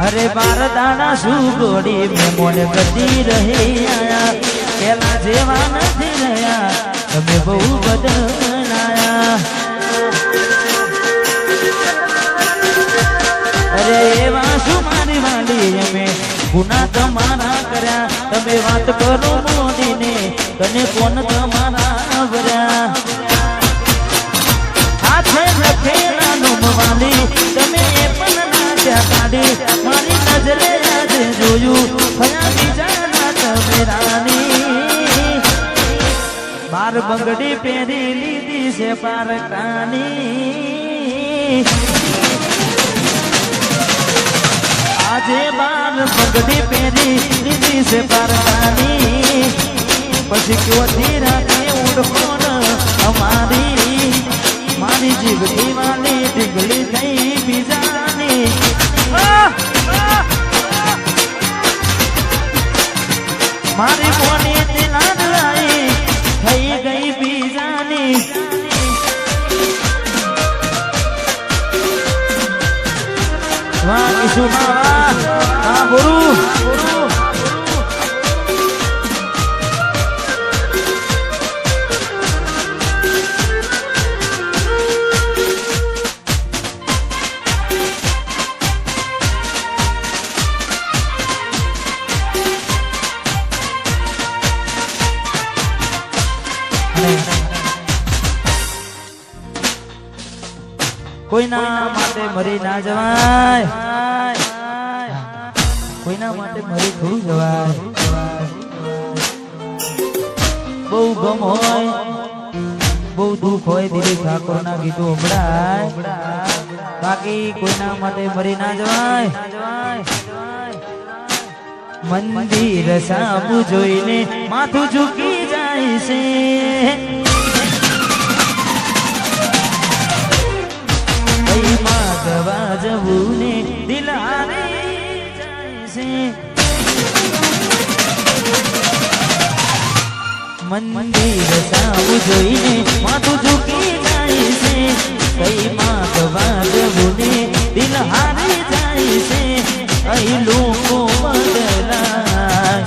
अरे बार दाना सुगोड़ी में मोने बदी रहे आया केला जेवा नहीं रहा तमे बहु बदलाया अरे एवा सुमारी वाली में गुना तमारा कर्या तमे बात करो मोदी ने तने कोन तमारा भर्या हाथे रखे नानुम वाली तमे पण नाच्या काढी मारी नजरे आज जोयू भया बीजाना तमे रानी बार बंगड़ी पेरी लीधी से पार कानी आजे बार बंगड़ी पेरी लीधी से पार कानी पछी क्यों धीरा के उड़फोन हमारी मारी जीवती वाली डिगली नहीं बीजानी मारी मोनी दिलान लाई थई गई बीजानी वाह किशु वाह गुरु कोईना माटे मरी ना जवाय कोईना माटे मरी थोड़ू जवाय बहु गम होय बहु दुख होय दिलीप ठाकुर ना गीतो संभळाय बाकी कोईना माटे मरी ना जवाय मंदिर सामु जोईने माथुं झुकी जाय छे मागवा जवूने दिल हारे जाय छे मंदिर सामु जोईने माथुं झुकी जाय छे कई मागवा जवूने दिल हारे जाय छे कई लोको बदलाय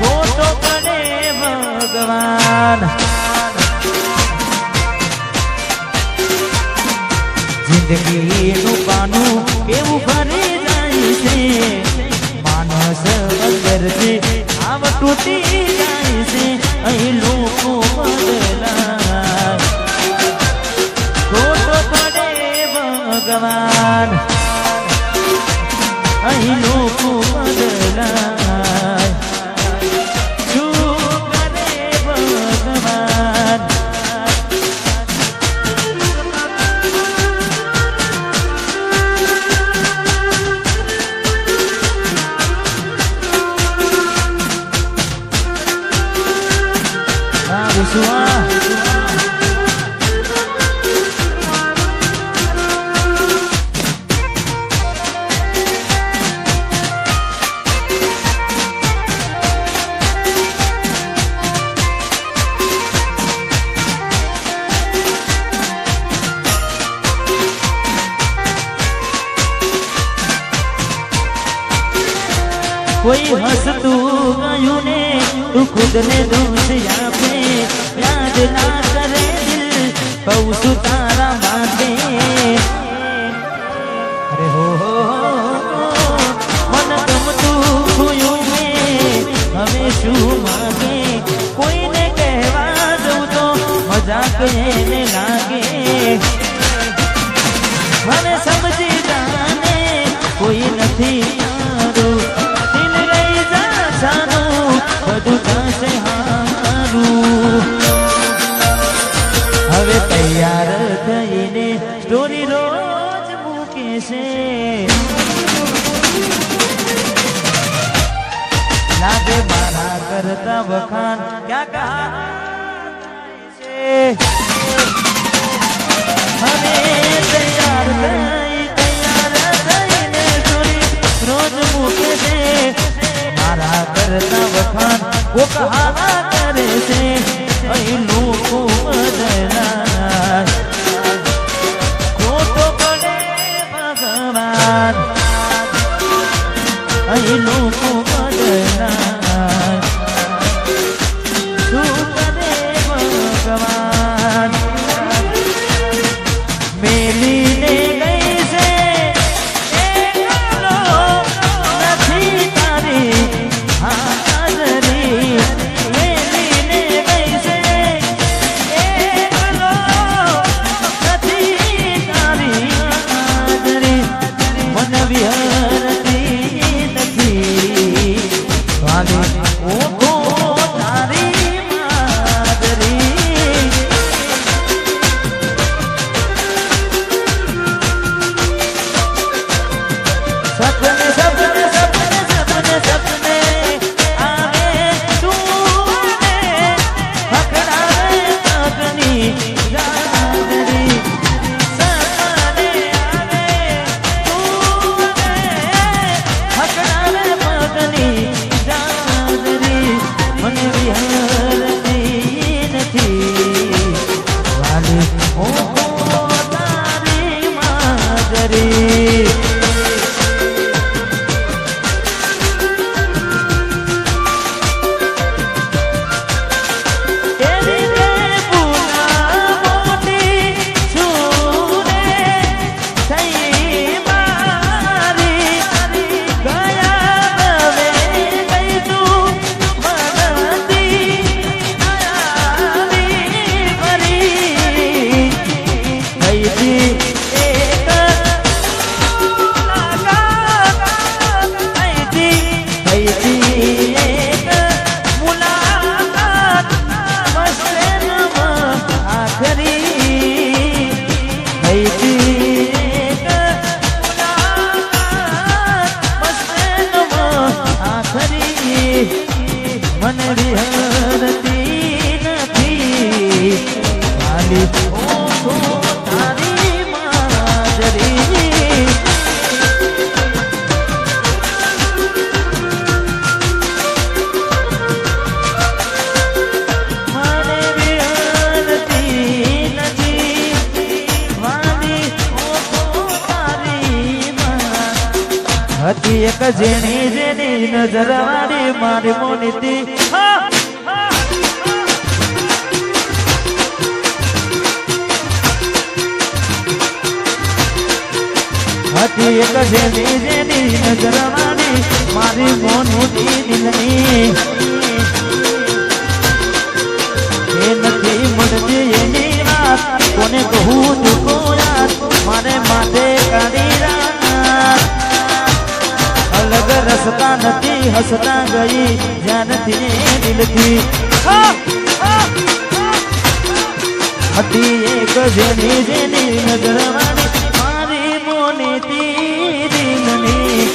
खोटो पड़े भगवान जिंदगी नु पानु केवू भरी जाय छे मानस अंदर से आव टूटी जाय छे अही लोको बदलाय खोटो पड़े भगवान अही लोको बदलाय शू करे भगवान कोई हंसतू गयू ने तू खुद ने दोष आपे याद ना करे दिल पौसु तारा माटे अरे हो मन गमतू खुयू में हमें शू मांगे कोई ने कहवा दो तो मजाक ने लागे મને સમજી જાને કોઈ નથી મારું દિલ રહી જા સાનું બધું થશે હારું હવે તૈયાર થઈને સ્ટોરી રોજ મૂકે છે લાગે મારા કરતા વખાણ ક્યાં કહા હવે તૈયાર થઈને સ્ટોરી રોજ મૂકે છે મારા કરતા વખાણ કોક હાલા કરે છે અહીં લોકો બદલાય ખોટો પડે ભગવાન નહીં લોકો બદલાય શું કરે ભગવાન મેલીને ગઈ છે એકલો નથી તારી હાજરી મેલીને ગઈ છે એકલો નથી તારી હાજરી મન વિહરતી નથી વાલી ઓખો તારી માદરી સપને સપને સપને સપને સપને આવે તું પકડાવે પગની જાગરી સપને આવે તું પકડાવે પગની જાગરી મને વિહરતી નથી વાલી ઓહો તારી માદરી તેરી રે પુના મોટી સુને થઈ મારી ગયા હવે ગઈ તું મનતી આવી ફરી ગઈતી એક ગઈતી એક મુલાકાત મસ્તનમાં આખરી ગઈતી એક મુલાકાત મસ્તનમાં આખરી મન વિહરતી નથી વાલી ઓહો તારી માદરી મને વિહરતી નથી વાલી ઓહો તારી હતી એક જેની જેની નજર વાળી મારી મોનીતી હતી એક જેની જેની નજર વાળી મારી મોનીતી દિલની એ નથી મળતી એની વાત કોને કહું દુખો યાદ મારે માથે કાઢી રાત અલગ રસ્તા નથી હસતા ગઈ જ્યાંથી દિલથી હતી એક જેની જેની નજર વાળી મારી મોનીતી દિલની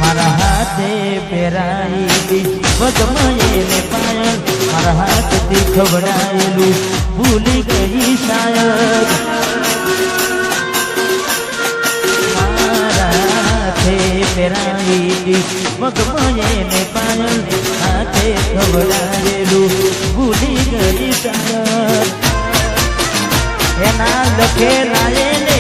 મારા હાથે પહેરાયેલી પગમયે પાયલ મારા હાથથી ખવડાયેલું ભૂલી ગઈ શાયદ મારા હાથે પહેરાયેલી પગમયે પાયલ હાથે ખવડાયેલું ભૂલી ગઈ શાયદ એના લખેલા એને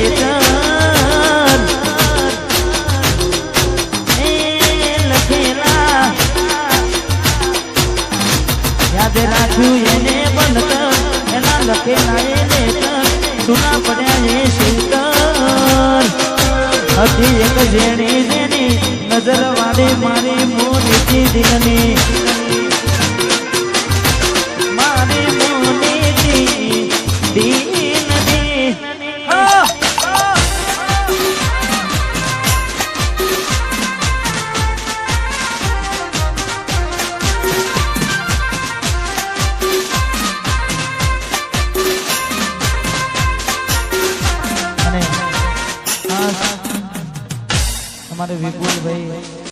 યાદ રાખ્યું એને બનતર એના લખેલા એને સુના પડ્યા એ શીતળ હતી એક જેણી જેની નજર વાળી મારી મોનીતી દિલની મારી મોનીતી દિલની ખાસ અમારે વિપુલભાઈ